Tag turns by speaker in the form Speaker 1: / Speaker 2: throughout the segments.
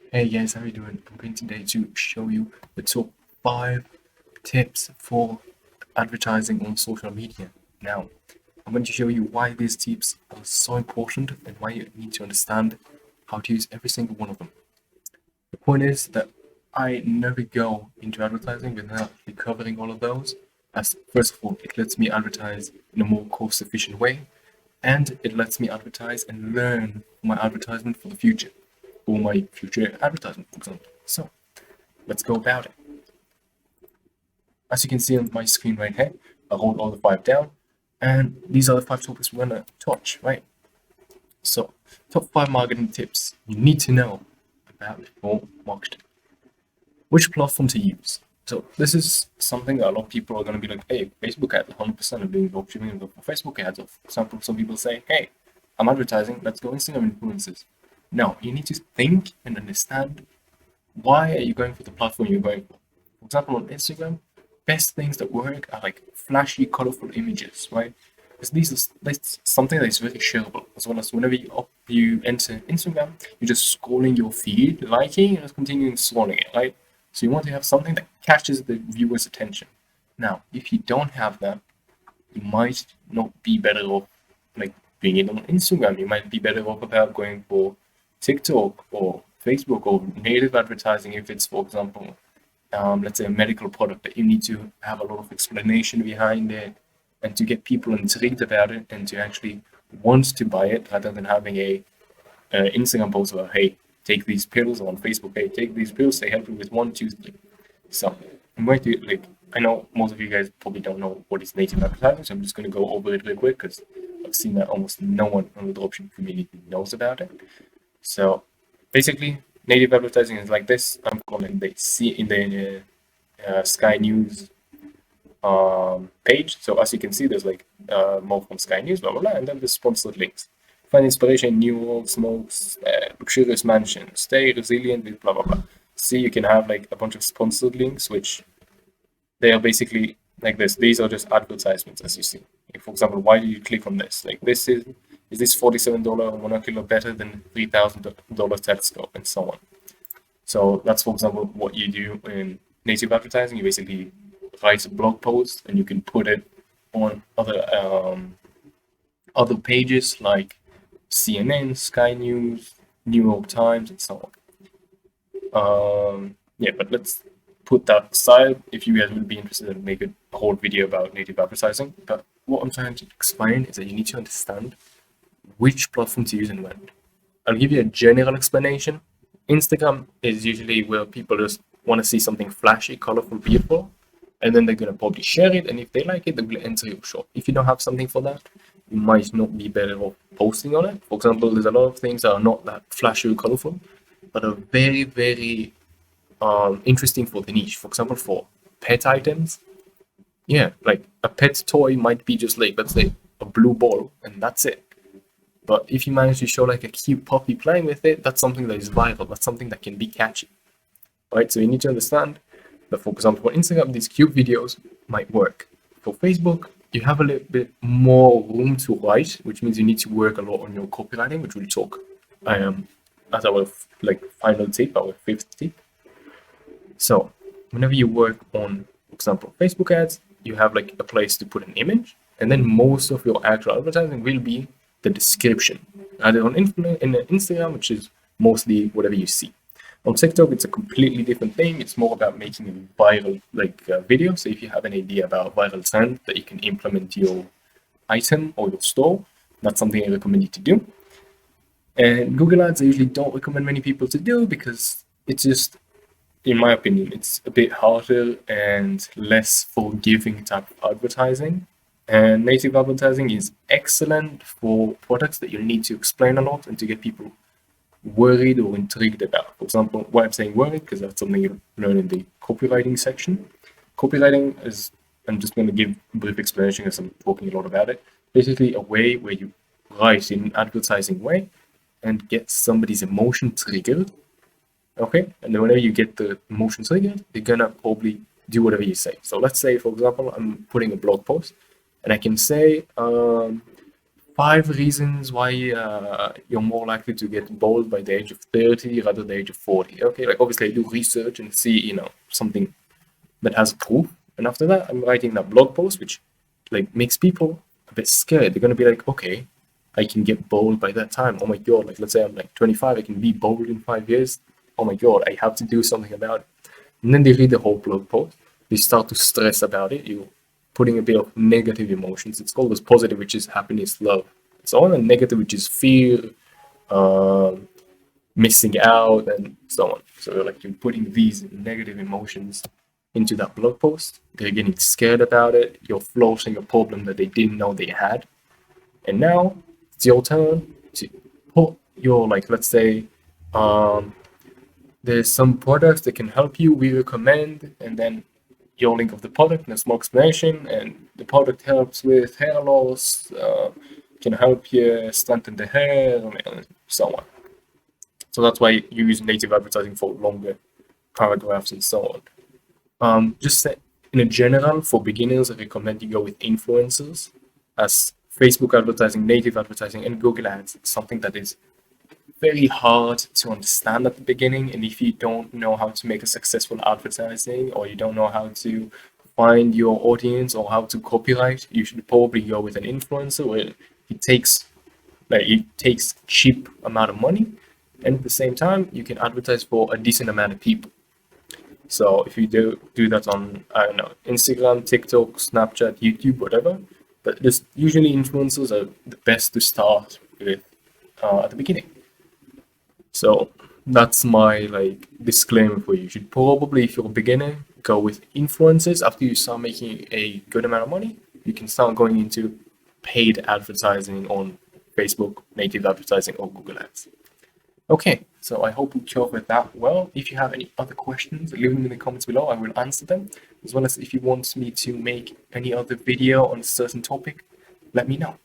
Speaker 1: Hey guys, how are you doing? I'm going today to show you the top 5 tips for advertising on social media. Now, I'm going to show you why these tips are so important and why you need to understand how to use every single one of them. The point is that I never go into advertising without actually covering all of those, as first of all, it lets me advertise in a more cost-efficient way, and it lets me advertise and learn my advertisement for the future, or my future advertisement, for example. So let's go about it. As you can see on my screen right here, I wrote all the 5 down, and these are the 5 topics we're gonna touch, right? So, top 5 marketing tips you need to know about for marketing. Which platform to use? So this is something that a lot of people are going to be like, hey, Facebook ads, 100% of doing dropshipping and go for Facebook ads. Or for example, some people say, hey, I'm advertising, let's go Instagram influencers. No, you need to think and understand why are you going for the platform you're going for. For example, on Instagram, best things that work are like flashy, colorful images, right? Because that's something that is very shareable. As well as whenever you enter Instagram, you're just scrolling your feed, liking, and just continuing scrolling it, right? So you want to have something that catches the viewer's attention. Now, if you don't have that, you might not be better off like doing it on Instagram. You might be better off about going for TikTok or Facebook or native advertising if it's, for example, let's say a medical product that you need to have a lot of explanation behind it and to get people intrigued about it and to actually want to buy it rather than having a Instagram post about, hey, take these pills, on Facebook, hey, take these pills, they help you with 1, 2, 3. So I'm going to like, I know most of you guys probably don't know what is native advertising, so I'm just going to go over it real quick because I've seen that almost no one on the dropshipping community knows about it. So basically, native advertising is like this. I'm calling the C in the Sky News page. So as you can see, there's like more from Sky News, blah blah blah, and then the sponsored links. Find inspiration in New World, smokes, luxurious mansions, stay resilient with blah blah blah. See, you can have like a bunch of sponsored links, which they are basically like this. These are just advertisements, as you see. Like, for example, why do you click on this? Like, this is this $47 monocular better than $3,000 telescope, and so on. So that's, for example, what you do in native advertising. You basically write a blog post and you can put it on other pages like CNN, Sky News, New York Times, and so on. Yeah, but let's put that aside. If you guys would be interested in make a whole video about native advertising, but what I'm trying to explain is that you need to understand which platform to use and when. I'll give you a general explanation. Instagram is usually where people just want to see something flashy, colorful, beautiful, and then they're going to probably share it. And if they like it, they will enter your shop. If you don't have something for that, you might not be better off posting on it. For example, there's a lot of things that are not that flashy or colorful, but are very, very interesting for the niche. For example, for pet items, yeah, like a pet toy might be just like, let's say, a blue ball, and that's it. But if you manage to show like a cute puppy playing with it, that's something that is viral. That's something that can be catchy, right? So you need to understand that, for example, for Instagram, these cute videos might work. For Facebook, you have a little bit more room to write, which means you need to work a lot on your copywriting, which we'll talk as our like final tip, our fifth tip. So whenever you work on, for example, Facebook ads, you have like a place to put an image, and then most of your actual advertising will be the description. Either on in Instagram, which is mostly whatever you see. On TikTok, it's a completely different thing. It's more about making a viral video. So if you have an idea about viral trend that you can implement your item or your store, that's something I recommend you to do. And Google Ads, I usually don't recommend many people to do because it's just, in my opinion, it's a bit harder and less forgiving type of advertising. And native advertising is excellent for products that you need to explain a lot and to get people worried or intrigued about. For example, why I'm saying worried, because that's something you learn in the copywriting section. Copywriting is, I'm just going to give a brief explanation because I'm talking a lot about it. Basically, a way where you write in an advertising way and get somebody's emotion triggered. Okay, and then whenever you get the emotion triggered, they're gonna probably do whatever you say. So let's say, for example, I'm putting a blog post, and I can say, 5 reasons why you're more likely to get bald by the age of 30 rather than the age of 40. Okay, like obviously I do research and see, something that has proof. And after that, I'm writing that blog post, which like makes people a bit scared. They're gonna be like, okay, I can get bald by that time. Oh my god! Like let's say I'm like 25, I can be bald in 5 years. Oh my god, I have to do something about it. And then they read the whole blog post. They start to stress about it. You're putting a bit of negative emotions. It's called as positive, which is happiness, love. So on, and negative, which is fear, um, missing out, and so on. So like you're putting these negative emotions into that blog post. They're getting scared about it. You're floating a problem that they didn't know they had. And now it's your turn to put your, like, let's say, um, there's some products that can help you, we recommend, and then your link of the product and a small explanation. And the product helps with hair loss, can help you strengthen the hair, and so on. So that's why you use native advertising for longer paragraphs and so on. Just in a general, for beginners, I recommend you go with influencers, as Facebook advertising, native advertising, and Google Ads. It's something that is very hard to understand at the beginning. And if you don't know how to make a successful advertising, or you don't know how to find your audience or how to copyright, you should probably go with an influencer where it takes cheap amount of money, and at the same time you can advertise for a decent amount of people. So if you do that on, I don't know, Instagram, TikTok, Snapchat, YouTube, whatever, but just usually influencers are the best to start with at the beginning. So that's my like disclaimer for you. You should probably, if you're a beginner, go with influencers. After you start making a good amount of money, you can start going into paid advertising on Facebook, native advertising, or Google Ads. Okay, so I hope we covered that well. If you have any other questions, leave them in the comments below. I will answer them. As well as if you want me to make any other video on a certain topic, let me know.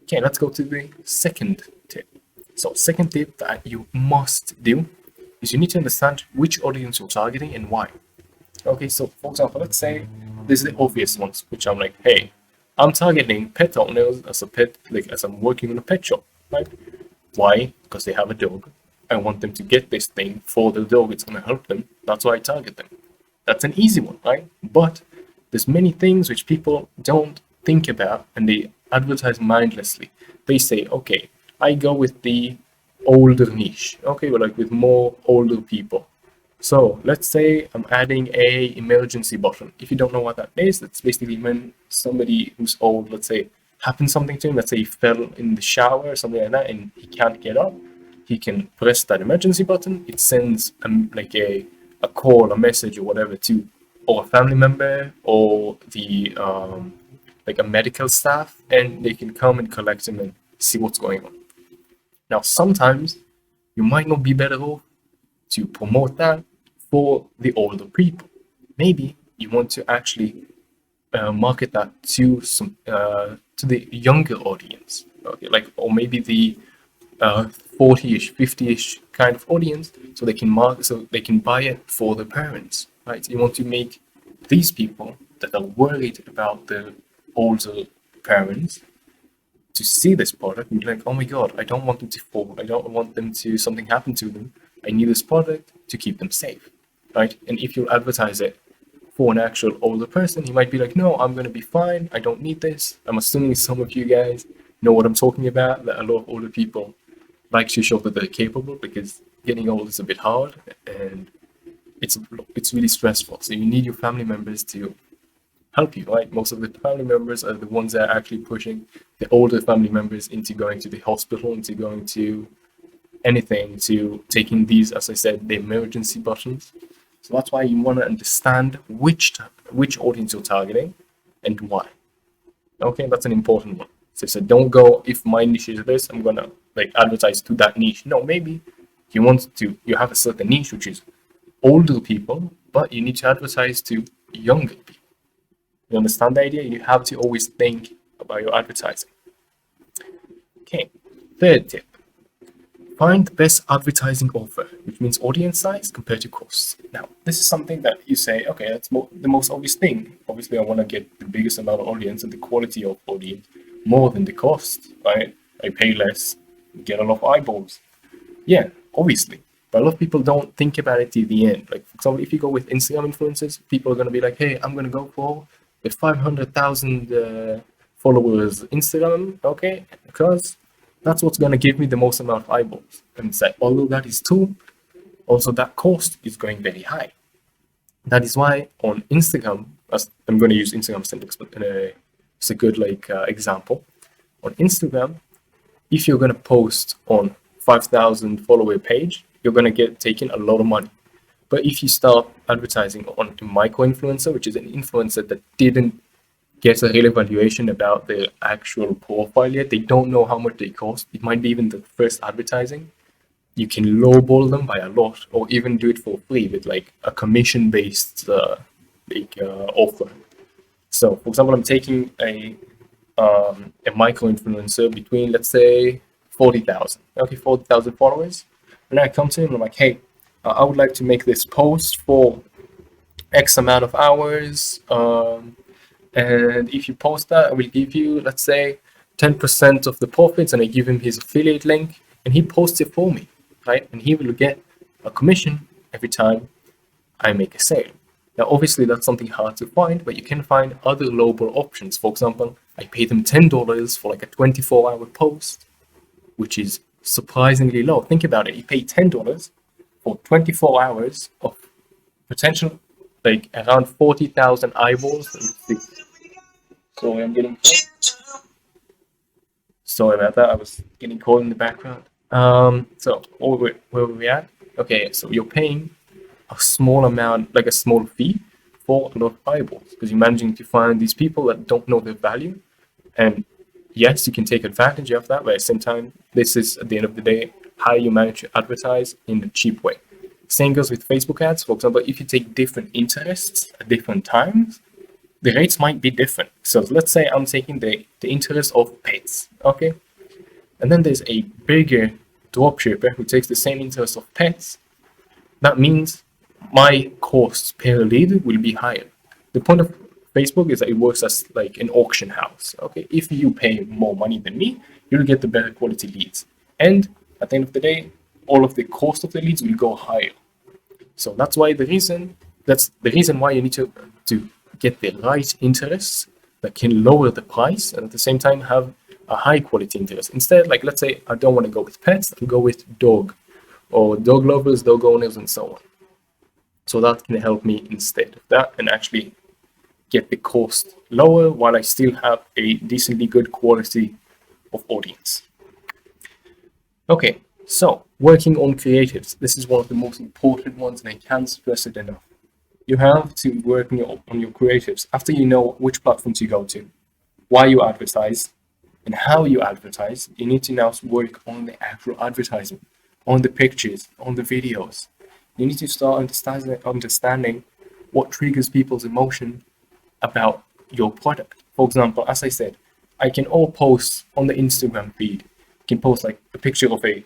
Speaker 1: Okay, let's go to the second tip. So second tip that you must do is you need to understand which audience you're targeting and why. Okay, so for example, let's say this is the obvious ones, which I'm like, hey, I'm targeting pet owners as I'm working in a pet shop, right? Why? Because they have a dog. I want them to get this thing for the dog. It's going to help them. That's why I target them. That's an easy one, right? But there's many things which people don't think about, and they advertise mindlessly. They say, okay, I go with the older niche. Okay, but like with more older people. So let's say I'm adding a emergency button. If you don't know what that is, that's basically when somebody who's old, let's say, happens something to him, let's say he fell in the shower or something like that, and he can't get up, he can press that emergency button. It sends a call, a message, or whatever to or a family member or the a medical staff, and they can come and collect him and see what's going on. Now, sometimes you might not be better off to promote that for the older people. Maybe you want to actually market that to the younger audience, okay, or maybe the 40ish, 50ish kind of audience, so they can buy it for their parents, right? You want to make these people that are worried about their older parents to see this product and be like, oh my god, I don't want them to fall, I don't want them to something happen to them, I need this product to keep them safe, right? And if you advertise it for an actual older person, he might be like, no, I'm going to be fine, I don't need this. I'm assuming some of you guys know what I'm talking about, that a lot of older people like to show that they're capable, because getting old is a bit hard and it's really stressful. So you need your family members to help you, right? Most of the family members are the ones that are actually pushing the older family members into going to the hospital, into going to anything, to taking these, as I said, the emergency buttons. So that's why you want to understand which audience you're targeting and why. Okay, that's an important one. So don't go, if my niche is this, I'm gonna advertise to that niche. No, maybe you have a certain niche which is older people, but you need to advertise to younger people. You understand the idea? You have to always think about your advertising. Okay, third tip. Find the best advertising offer, which means audience size compared to costs. Now, this is something that you say, okay, that's the most obvious thing. Obviously, I want to get the biggest amount of audience and the quality of audience. more than the cost, right? I pay less, get a lot of eyeballs. Yeah, obviously. But a lot of people don't think about it to the end. Like, for example, if you go with Instagram influencers, people are going to be like, hey, I'm going to go for the 500,000 followers Instagram, okay? Because that's what's going to give me the most amount of eyeballs. And it's like, although that is true, also that cost is going very high. That is why on Instagram, as I'm going to use Instagram as it's a good example. On Instagram, if you're going to post on 5,000 follower page, you're going to get taken a lot of money. But if you start advertising on a micro influencer, which is an influencer that didn't get a real evaluation about their actual profile yet, they don't know how much they cost. It might be even the first advertising. You can lowball them by a lot, or even do it for free with like a commission-based offer. So, for example, I'm taking a micro influencer between, let's say, 40,000. Okay, 40,000 followers. And I come to him and I'm like, hey, I would like to make this post for X amount of hours. And if you post that, I will give you, let's say, 10% of the profits. And I give him his affiliate link and he posts it for me, right? And he will get a commission every time I make a sale. Now, obviously, that's something hard to find, but you can find other lowball options. For example, I pay them $10 for like a 24-hour post, which is surprisingly low. Think about it. You pay $10 for 24 hours of potential, like around 40,000 eyeballs. Sorry, I'm getting called. Sorry about that. I was getting called in the background. So where were we at? Okay, so you're paying a small amount, like a small fee for a lot of eyeballs, because you're managing to find these people that don't know their value. And yes, you can take advantage of that, but at the same time, this is at the end of the day how you manage to advertise in a cheap way. Same goes with Facebook ads. For example, if you take different interests at different times, the rates might be different. So let's say I'm taking the interest of pets, okay? And then there's a bigger dropshipper who takes the same interest of pets. That means my cost per lead will be higher. The point of Facebook is that it works as like an auction house. Okay, if you pay more money than me, you'll get the better quality leads. And at the end of the day, all of the cost of the leads will go higher. So that's the reason why you need to get the right interests that can lower the price and at the same time have a high quality interest. Instead, like let's say I don't want to go with pets, I'll go with dog or dog lovers, dog owners, and so on. So that can help me instead of that and actually get the cost lower while I still have a decently good quality of audience. Okay, so working on creatives. This is one of the most important ones and I can't stress it enough. You have to work on your creatives after you know which platforms you go to, why you advertise, and how you advertise. You need to now work on the actual advertising, on the pictures, on the videos. You need to start understanding what triggers people's emotion about your product. For example, as I said, I can all post on the Instagram feed. I can post like a picture of a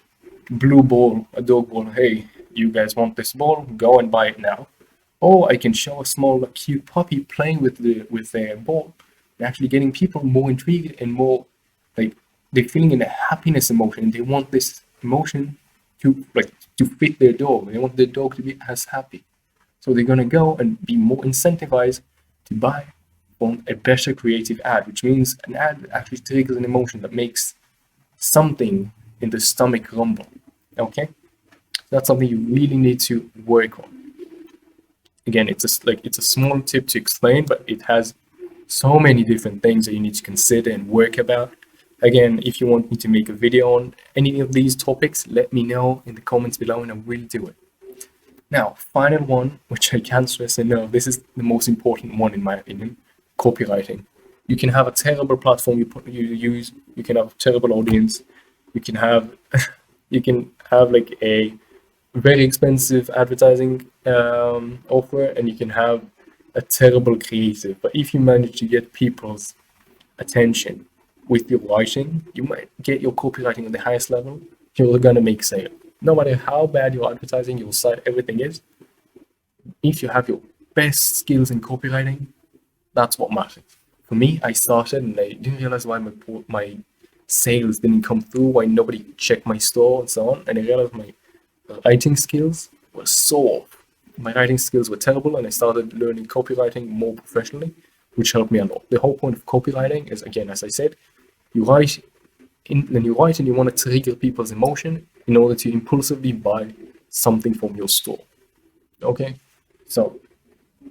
Speaker 1: blue ball, a dog ball. Hey, you guys want this ball? Go and buy it now. Or I can show a small, cute puppy playing with their ball and actually getting people more intrigued and more like they're feeling in a happiness emotion. They want this emotion to fit their dog. They want their dog to be as happy. So they're gonna go and be more incentivized to buy on a better creative ad, which means an ad that actually triggers an emotion that makes something in the stomach rumble. Okay, that's something you really need to work on. Again, it's a small tip to explain, but it has so many different things that you need to consider and work about. Again, if you want me to make a video on any of these topics, let me know in the comments below and I will do it. Now, final one, which I can't stress enough, this is the most important one in my opinion, copywriting. You can have a terrible platform you use, you can have a terrible audience, you can have like a very expensive advertising offer, and you can have a terrible creative. But if you manage to get people's attention with your writing, you might get your copywriting at the highest level. You're gonna make sale. No matter how bad your advertising, your site, everything is, if you have your best skills in copywriting, that's what matters. for me, I started and I didn't realize why my sales didn't come through, why nobody checked my store and so on. And I realized my writing skills were so off. My writing skills were terrible, and I started learning copywriting more professionally, which helped me a lot. The whole point of copywriting is, again, as I said, you write when you write and you want to trigger people's emotion in order to impulsively buy something from your store. Okay, so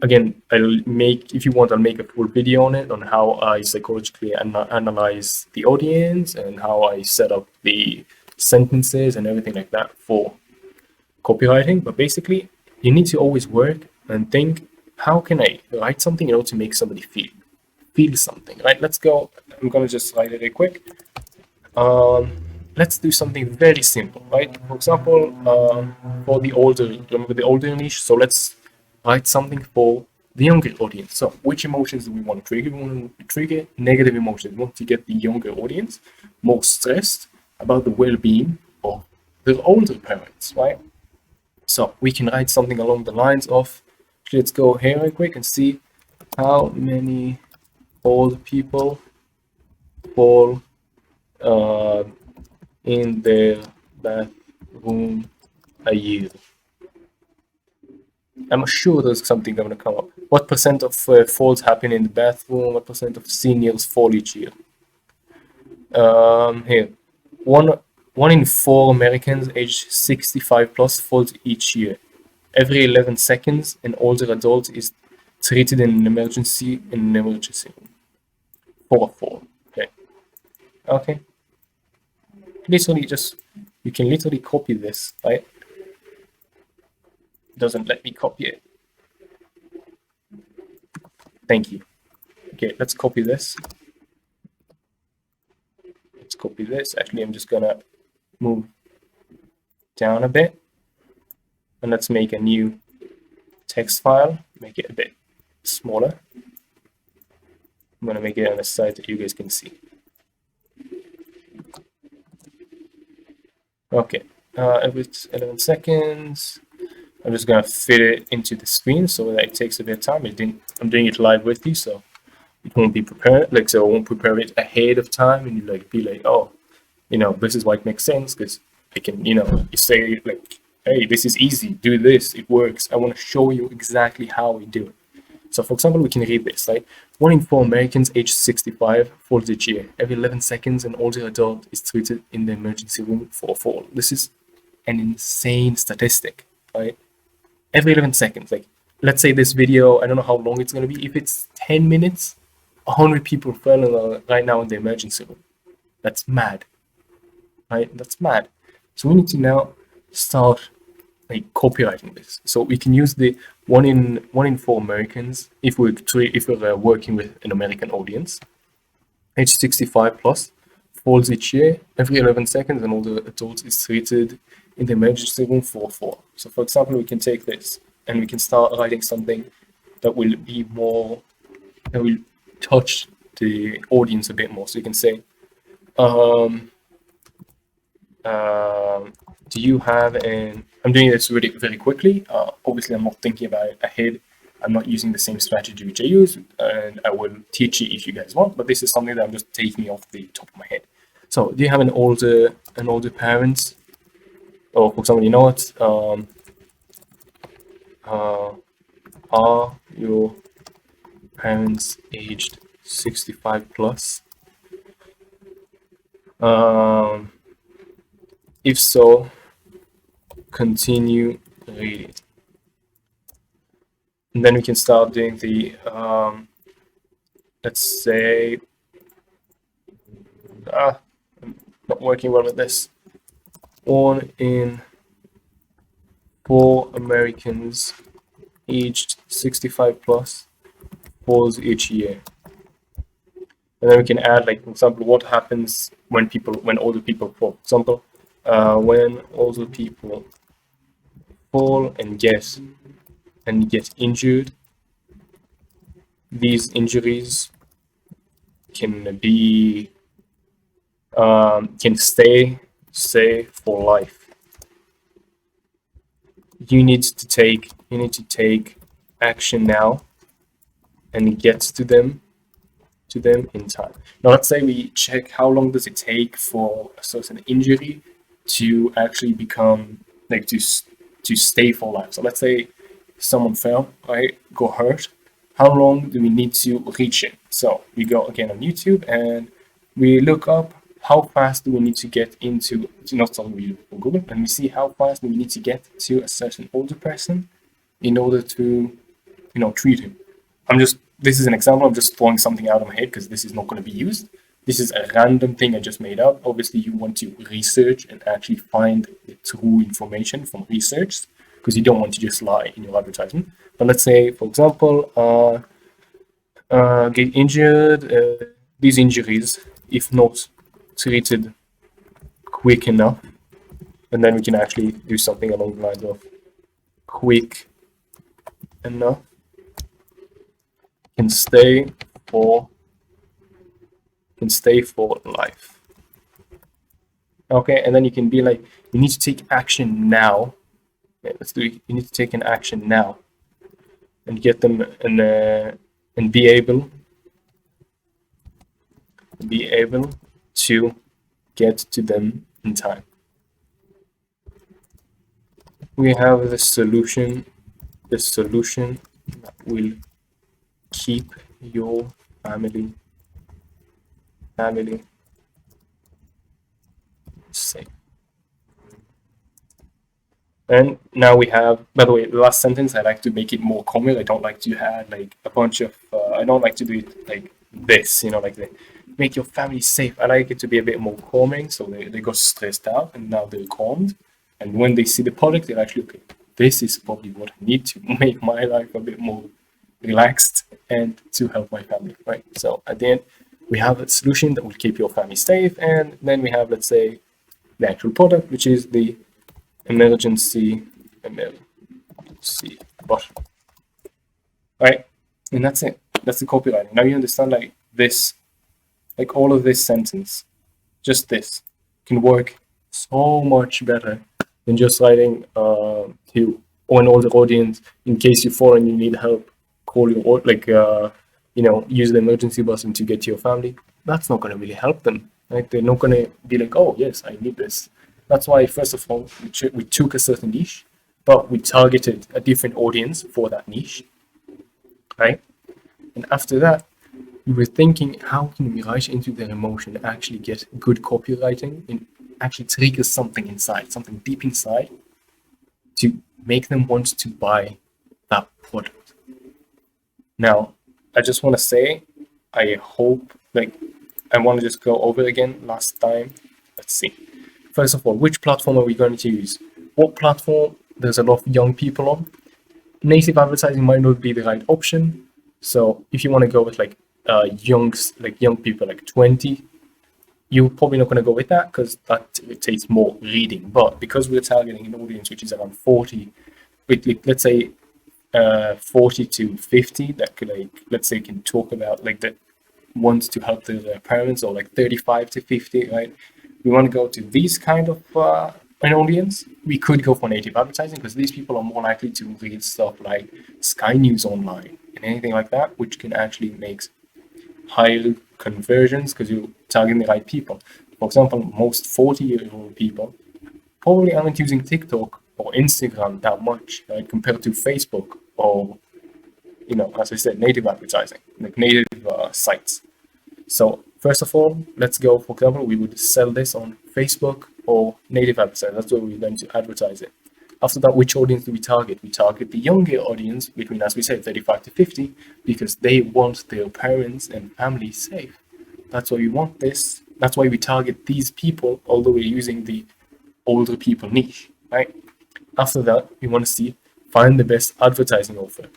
Speaker 1: again, if you want, I'll make a full video on it, on how I psychologically analyze the audience and how I set up the sentences and everything like that for copywriting. But basically, you need to always work and think, how can I write something in order to make somebody feel something, right? Let's go. I'm gonna just write it real quick. Let's do something very simple, right? For example, for the older, remember the older niche? So let's write something for the younger audience. So which emotions do we want to trigger? We want to trigger negative emotions. We want to get the younger audience more stressed about the well-being of their older parents, right? So we can write something along the lines of, let's go here real quick and see how many old people fall in their bathroom a year. I'm sure there's something going to come up. What percent of falls happen in the bathroom? What percent of seniors fall each year? Here, one in 4 Americans aged 65 plus falls each year. Every 11 seconds, an older adult is treated in an emergency room for a fall. Okay. Literally, you can literally copy this, right? It doesn't let me copy it. Thank you. Okay, let's copy this. Let's copy this. Actually, I'm just gonna move down a bit, and let's make a new text file, make it a bit smaller. I'm gonna make it on the side that you guys can see. Okay, every 11 seconds, I'm just gonna fit it into the screen so that it takes a bit of time. I'm doing it live with you, so it won't be prepared. Like, so I won't prepare it ahead of time, and you be like, oh, this is why it makes sense, because I can, you say like, hey, this is easy, do this, it works. I want to show you exactly how we do it. So for example, we can read this, right? 1 in 4 Americans aged 65 falls each year. Every 11 seconds, an older adult is treated in the emergency room for a fall. This is an insane statistic, right? Every 11 seconds, like, let's say this video, I don't know how long it's going to be. If it's 10 minutes, 100 people fell right now in the emergency room. That's mad, right? That's mad. So we need to now start copywriting this. So we can use the 1 in 4 Americans if we're working with an American audience, age 65 plus, falls each year. Every 11 seconds, an older adult is treated in the emergency room for a fall. So for example, we can take this and we can start writing something that will touch the audience a bit more. So you can say, do you have I'm doing this really very quickly. Obviously, I'm not thinking about it ahead. I'm not using the same strategy which I use, and I will teach you if you guys want. But this is something that I'm just taking off the top of my head. So, do you have an older parent? Or for example, you know what? Are your parents aged 65 plus? If so, continue reading. And then we can start doing the, let's say, I'm not working well with this. 1 in 4 Americans aged 65 plus falls each year. And then we can add, like, for example, what happens when older people fall. For example, when older people fall and get injured, these injuries can stay for life. You need to take action now and get to them to them in time. Now, let's say we check how long does it take for a certain injury to actually become like to stay for life. So let's say someone fell, right, got hurt. How long do we need to reach it? So we go again on YouTube and we look up how fast do we need to get into, not something we do on Google, and we see how fast do we need to get to a certain older person in order to, treat him. This is an example, I'm just throwing something out of my head because this is not going to be used. This is a random thing I just made up. Obviously, you want to research and actually find the true information from research because you don't want to just lie in your advertisement. But let's say, for example, get injured, these injuries, if not treated quick enough, and then we can actually do something along the lines of quick enough can stay for life. Okay, and then you can be like, you need to take action now. Okay, let's do it. You need to take an action now and get them and be able to get to them in time. We have the solution that will keep your family safe. And now we have, by the way, the last sentence, I like to make it more common. I don't like to add like a bunch of, I don't like to do it like this, like the make your family safe. I like it to be a bit more calming. So they got stressed out and now they're calmed. And when they see the product, they're actually, okay, this is probably what I need to make my life a bit more relaxed and to help my family, right? So at the end, we have a solution that will keep your family safe. And then we have, let's say, the actual product, which is the emergency button, right? And that's it. That's the copywriting. Now you understand like this, like all of this sentence, just this can work so much better than just writing to an older audience in case you fall and you need help, call your use the emergency button to get to your family. That's not going to really help them. Right? They're not going to be like, oh yes, I need this. That's why first of all we took a certain niche, but we targeted a different audience for that niche, right? And after that, we were thinking, how can we write into their emotion, actually get good copywriting, and actually trigger something inside, something deep inside, to make them want to buy that product. Now, I just want to say, I hope, I want to just go over again last time. Let's see. First of all, which platform are we going to use? What platform? There's a lot of young people on. Native advertising might not be the right option. So if you want to go with young people, like 20, you're probably not going to go with that because it takes more reading. But because we're targeting an audience which is around 40, let's say 40 to 50, that could let's say can talk about that wants to help their parents, or 35 to 50, right? We want to go to these kind of an audience. We could go for native advertising because these people are more likely to read stuff like Sky News online and anything like that, which can actually make higher conversions because you're targeting the right people. For example, most 40-year-old people probably aren't using TikTok or Instagram that much, right, compared to Facebook or, as I said, native advertising, like native sites. So first of all, let's go, for example, we would sell this on Facebook or native advertising. That's where we're going to advertise it. After that, which audience do we target? We target the younger audience between, as we said, 35 to 50, because they want their parents and family safe. That's why we want this. That's why we target these people, although we're using the older people niche, right? After that, we want to find the best advertising offer.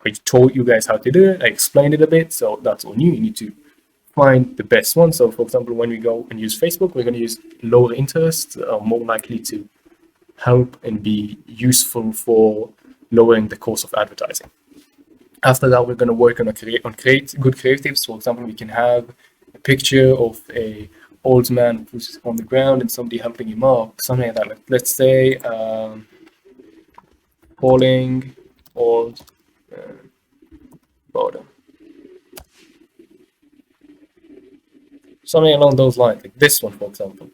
Speaker 1: I told you guys how to do it. I explained it a bit, so that's all new. You need to find the best one. So for example, when we go and use Facebook, we're going to use lower interest, more likely to help and be useful for lowering the cost of advertising. After that, we're going to work on create good creatives. For example, we can have a picture of a old man who's on the ground and somebody helping him up, something like that. Like, let's say falling old bottom. something along those lines, like this one, for example.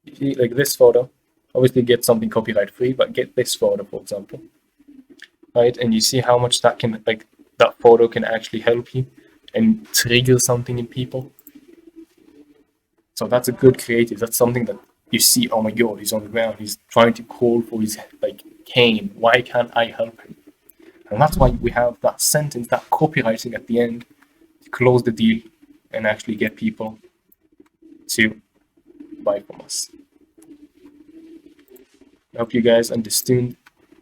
Speaker 1: You see, like this photo, obviously get something copyright free, but get this photo, for example, right? And you see how much that can, like, that photo can actually help you and trigger something in people. So that's a good creative. That's something that you see, oh my god, he's on the ground, he's trying to call for his like cane. Why can't I help him? And that's why we have that sentence, that copywriting at the end to close the deal and actually get people to buy from us. I hope you guys understood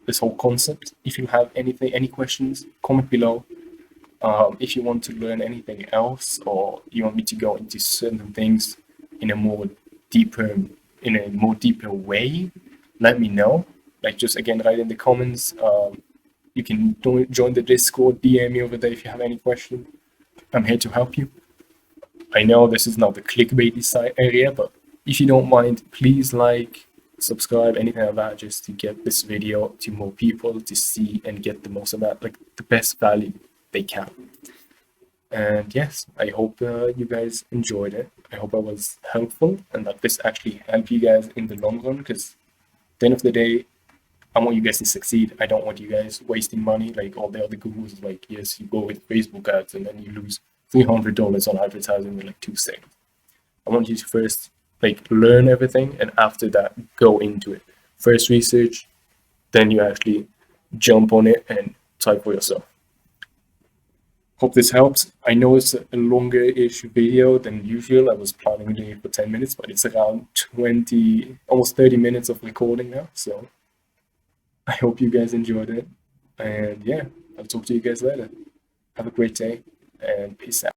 Speaker 1: this whole concept. If you have anything, any questions, comment below. If you want to learn anything else, or you want me to go into certain things in a more deeper way, let me know. Like, just again, write in the comments. You can join the Discord, DM me over there if you have any questions. I'm here to help you. I know this is not the clickbaity side area, but if you don't mind, please like, subscribe, anything like that, just to get this video to more people to see and get the most of that, like the best value they can. And yes, I hope you guys enjoyed it. I hope I was helpful and that this actually helped you guys in the long run, because at the end of the day, I want you guys to succeed. I don't want you guys wasting money like all the other gurus. Like, yes, you go with Facebook ads and then you lose $300 on advertising in like 2 seconds. I want you to first like learn everything, and after that, go into it. First research, then you actually jump on it and try for yourself. Hope this helps. I know it's a longer-ish video than usual. I was planning doing it for 10 minutes, but it's around 20, almost 30 minutes of recording now. So I hope you guys enjoyed it. And yeah, I'll talk to you guys later. Have a great day and peace out.